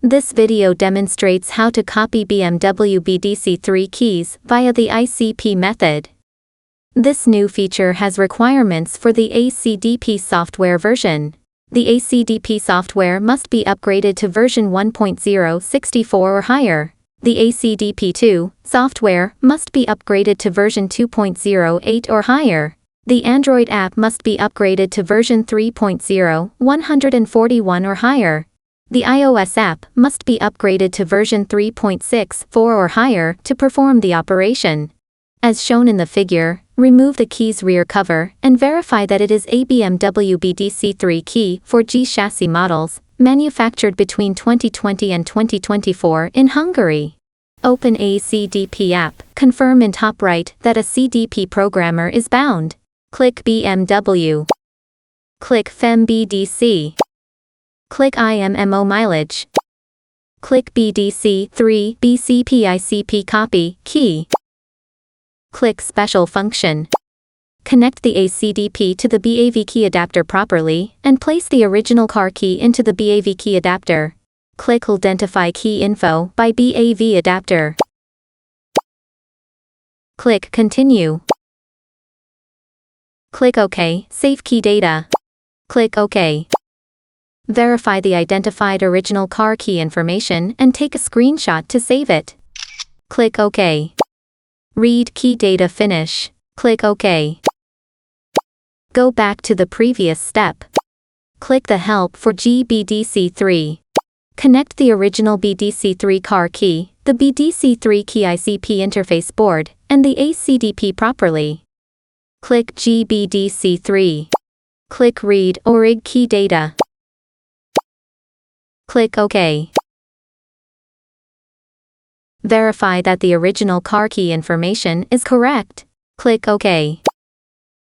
This video demonstrates how to copy BMW BDC3 keys via the ICP method. This new feature has requirements for the ACDP software version. The ACDP software must be upgraded to version 1.064 or higher. The ACDP2 software must be upgraded to version 2.08 or higher. The Android app must be upgraded to version 3.0/141 or higher. The iOS app must be upgraded to version 3.64 or higher to perform the operation. As shown in the figure, remove the key's rear cover and verify that it is a BMW BDC3 key for G-Chassis models, manufactured between 2020 and 2024 in Hungary. Open ACDP app, confirm in top right that a CDP programmer is bound. Click BMW. Click FEM BDC. Click IMMO mileage. Click BDC3 BCP ICP copy key. Click special function. Connect the ACDP to the BAV key adapter properly and place the original car key into the BAV key adapter. Click Identify key info by BAV adapter. Click Continue. Click OK, save key data. Click OK. Verify the identified original car key information and take a screenshot to save it. Click OK. Read key data finish. Click OK. Go back to the previous step. Click the Help for BDC3. Connect the original BDC3 car key, the BDC3 key ICP interface board, and the ACDP properly. Click BDC3. Click Read ORIG key data. Click OK. Verify that the original car key information is correct. Click OK.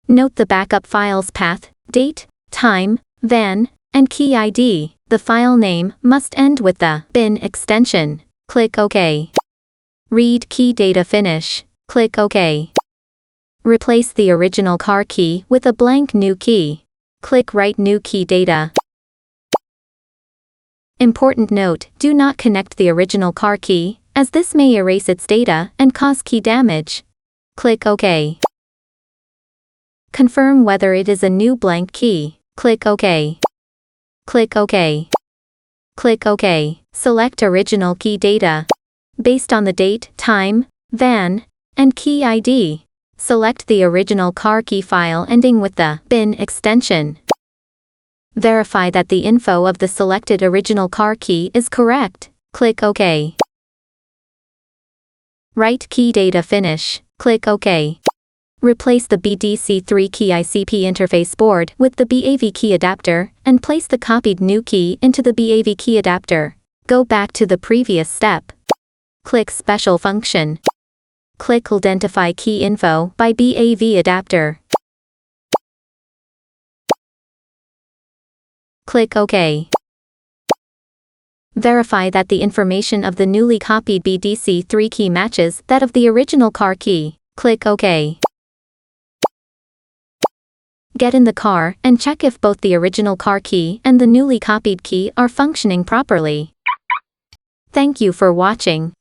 Note the backup file's path, date, time, VAN, and key ID. The file name must end with the bin extension. Click OK. Read key data finish. Click OK. Replace the original car key with a blank new key. Click Write new key data. Important note: do not connect the original car key, as this may erase its data and cause key damage. Click OK. Confirm whether it is a new blank key. Click OK. Click OK. Click OK. Select original key data. Based on the date, time, VAN, and key ID, select the original car key file ending with the bin extension. Verify that the info of the selected original car key is correct. Click OK. Write key data finish. Click OK. Replace the BDC3 key ICP interface board with the BAV key adapter and place the copied new key into the BAV key adapter. Go back to the previous step. Click Special function. Click Identify key info by BAV adapter. Click OK. Verify that the information of the newly copied BDC3 key matches that of the original car key. Click OK. Get in the car and check if both the original car key and the newly copied key are functioning properly. Thank you for watching.